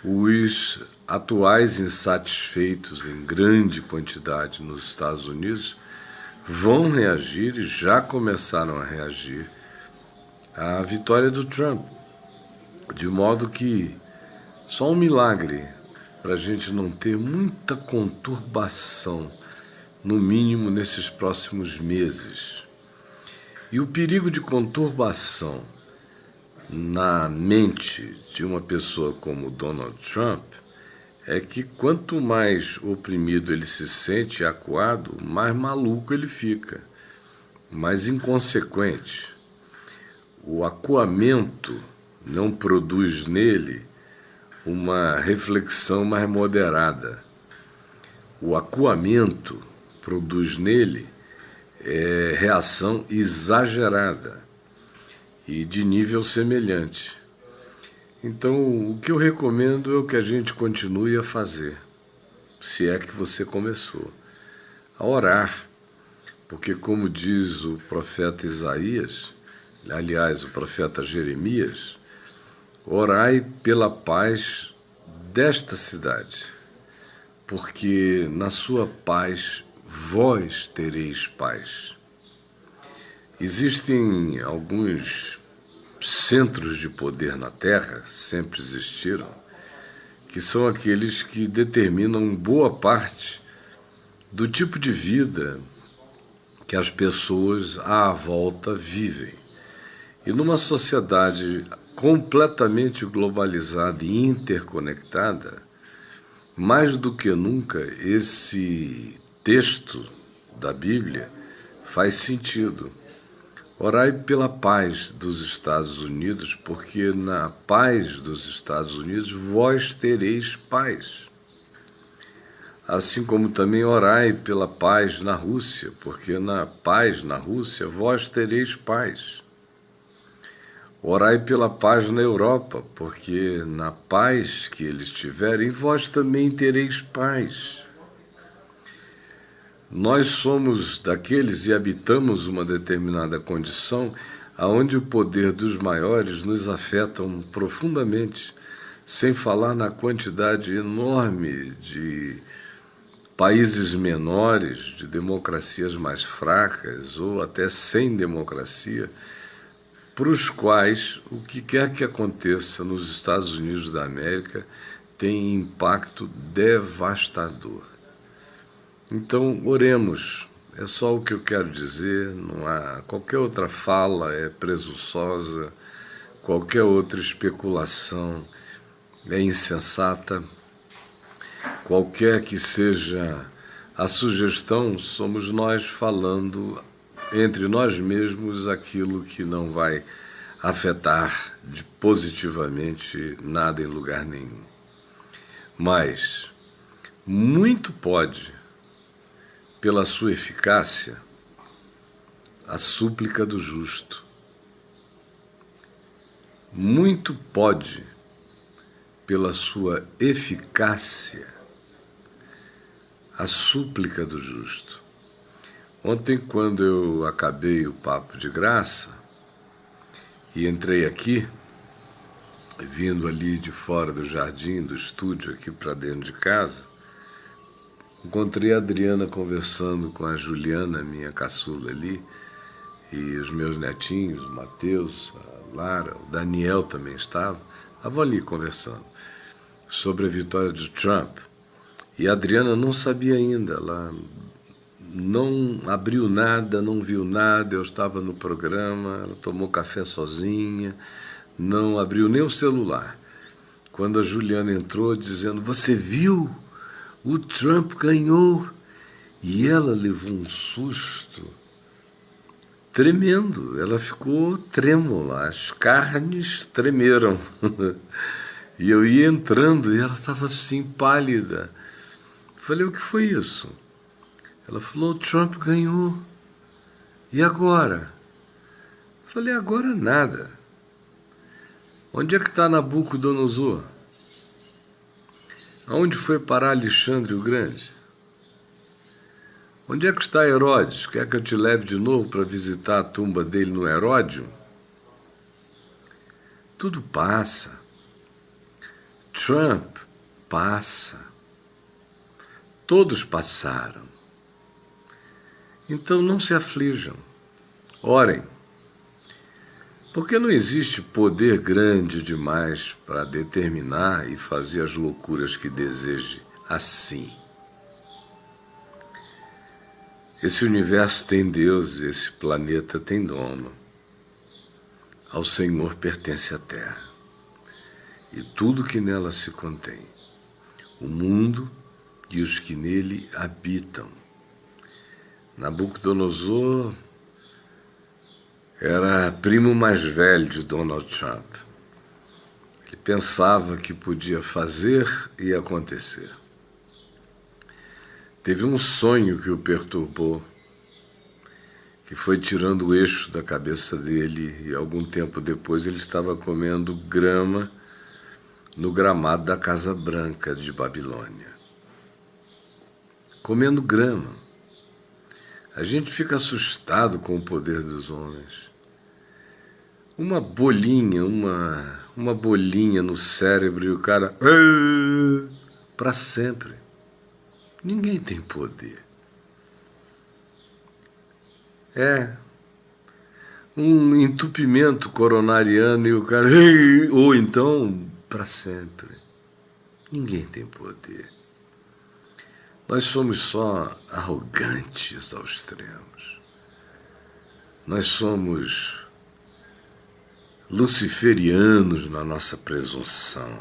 Os atuais insatisfeitos em grande quantidade nos Estados Unidos vão reagir e já começaram a reagir à vitória do Trump, de modo que só um milagre para a gente não ter muita conturbação, no mínimo nesses próximos meses. E o perigo de conturbação na mente de uma pessoa como Donald Trump é que quanto mais oprimido ele se sente e acuado, mais maluco ele fica, mais inconsequente. O acuamento não produz nele uma reflexão mais moderada. O acuamento produz nele reação exagerada e de nível semelhante. Então, o que eu recomendo é o que a gente continue a fazer, se é que você começou, a orar, porque como diz o profeta Isaías, aliás, o profeta Jeremias, orai pela paz desta cidade, porque na sua paz vós tereis paz. Existem alguns centros de poder na Terra, sempre existiram, que são aqueles que determinam boa parte do tipo de vida que as pessoas à volta vivem. E numa sociedade completamente globalizada e interconectada, mais do que nunca esse texto da Bíblia faz sentido. Orai pela paz dos Estados Unidos, porque na paz dos Estados Unidos vós tereis paz. Assim como também orai pela paz na Rússia, porque na paz na Rússia vós tereis paz. Orai pela paz na Europa, porque na paz que eles tiverem, vós também tereis paz. Nós somos daqueles e habitamos uma determinada condição onde o poder dos maiores nos afeta profundamente, sem falar na quantidade enorme de países menores, de democracias mais fracas ou até sem democracia, para os quais o que quer que aconteça nos Estados Unidos da América tem impacto devastador. Então, oremos, é só o que eu quero dizer, não há qualquer outra fala é presunçosa, qualquer outra especulação é insensata, qualquer que seja a sugestão, somos nós falando entre nós mesmos aquilo que não vai afetar positivamente nada em lugar nenhum. Mas muito pode, pela sua eficácia, a súplica do justo. Muito pode, pela sua eficácia, a súplica do justo. Ontem, quando eu acabei o Papo de Graça e entrei aqui, vindo ali de fora do jardim, do estúdio, aqui para dentro de casa, encontrei a Adriana conversando com a Juliana, minha caçula ali, e os meus netinhos, o Matheus, a Lara, o Daniel também estavam ali conversando sobre a vitória de Trump. E a Adriana não sabia ainda, ela não abriu nada, não viu nada, eu estava no programa, ela tomou café sozinha, não abriu nem o celular. Quando a Juliana entrou dizendo, você viu? O Trump ganhou. E ela levou um susto tremendo, ela ficou trêmula, as carnes tremeram. E eu ia entrando e ela estava assim, pálida. Falei, o que foi isso? Ela falou, o Trump ganhou. E agora? Falei, agora nada. Onde é que está Nabucodonosor? Aonde foi parar Alexandre o Grande? Onde é que está Herodes? Quer que eu te leve de novo para visitar a tumba dele no Heródio? Tudo passa. Trump passa. Todos passaram. Então não se aflijam. Orem. Porque não existe poder grande demais para determinar e fazer as loucuras que deseje assim. Esse universo tem Deus, esse planeta tem dono. Ao Senhor pertence a terra e tudo que nela se contém, o mundo e os que nele habitam. Nabucodonosor era primo mais velho de Donald Trump. Ele pensava que podia fazer e acontecer. Teve um sonho que o perturbou, que foi tirando o eixo da cabeça dele, e algum tempo depois ele estava comendo grama no gramado da Casa Branca de Babilônia. Comendo grama. A gente fica assustado com o poder dos homens. Uma bolinha, uma bolinha no cérebro e o cara... para sempre. Ninguém tem poder. Um entupimento coronariano e o cara... ou então, para sempre. Ninguém tem poder. Nós somos só arrogantes aos extremos. Nós somos luciferianos na nossa presunção.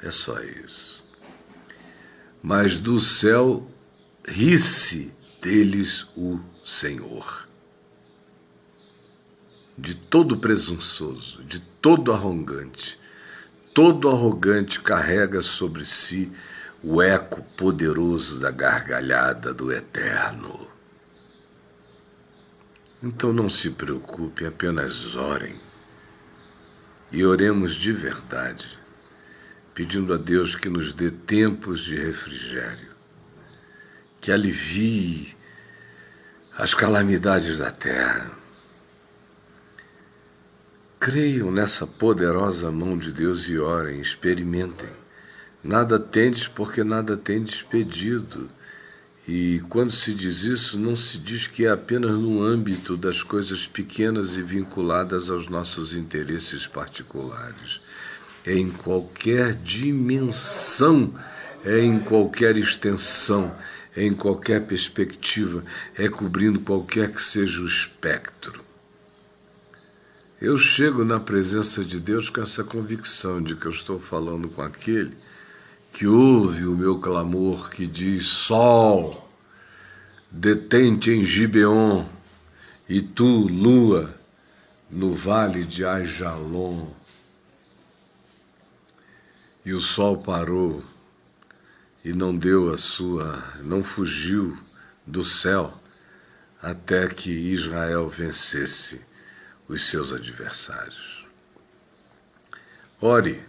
É só isso. Mas do céu ri-se deles o Senhor. De todo presunçoso, de todo arrogante carrega sobre si o eco poderoso da gargalhada do Eterno. Então não se preocupe, apenas orem. E oremos de verdade, pedindo a Deus que nos dê tempos de refrigério, que alivie as calamidades da terra. Creiam nessa poderosa mão de Deus e orem, experimentem. Nada tendes porque nada tendes pedido. E quando se diz isso, não se diz que é apenas no âmbito das coisas pequenas e vinculadas aos nossos interesses particulares. É em qualquer dimensão, é em qualquer extensão, é em qualquer perspectiva, é cobrindo qualquer que seja o espectro. Eu chego na presença de Deus com essa convicção de que eu estou falando com aquele que ouve o meu clamor, que diz: Sol, detente em Gibeon, e tu, lua, no vale de Aijalon. E o sol parou e não fugiu do céu até que Israel vencesse os seus adversários. Ore.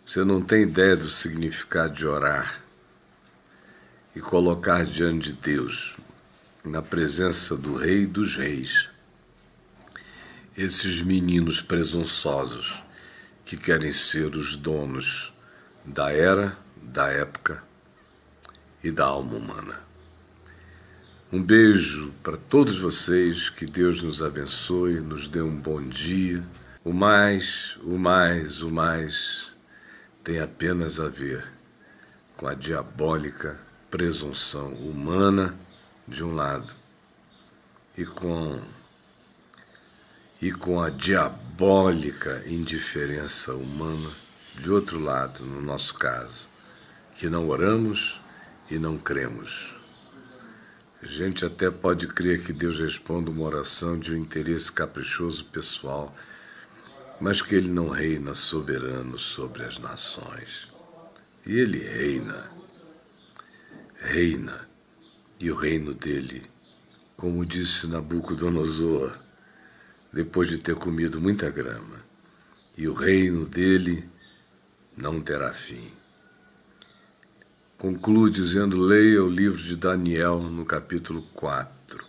Você não tem ideia do significado de orar e colocar diante de Deus, na presença do Rei dos Reis, esses meninos presunçosos que querem ser os donos da era, da época e da alma humana. Um beijo para todos vocês, que Deus nos abençoe, nos dê um bom dia. O mais tem apenas a ver com a diabólica presunção humana de um lado e com a diabólica indiferença humana de outro lado, no nosso caso, que não oramos e não cremos. A gente até pode crer que Deus responda uma oração de um interesse caprichoso pessoal, mas que Ele não reina soberano sobre as nações. E Ele reina, e o reino dele, como disse Nabucodonosor, depois de ter comido muita grama, e o reino dele não terá fim. Concluo dizendo: leia o livro de Daniel no capítulo 4,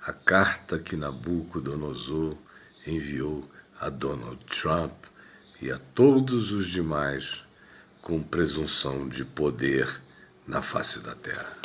a carta que Nabucodonosor enviou a Donald Trump e a todos os demais com presunção de poder na face da terra.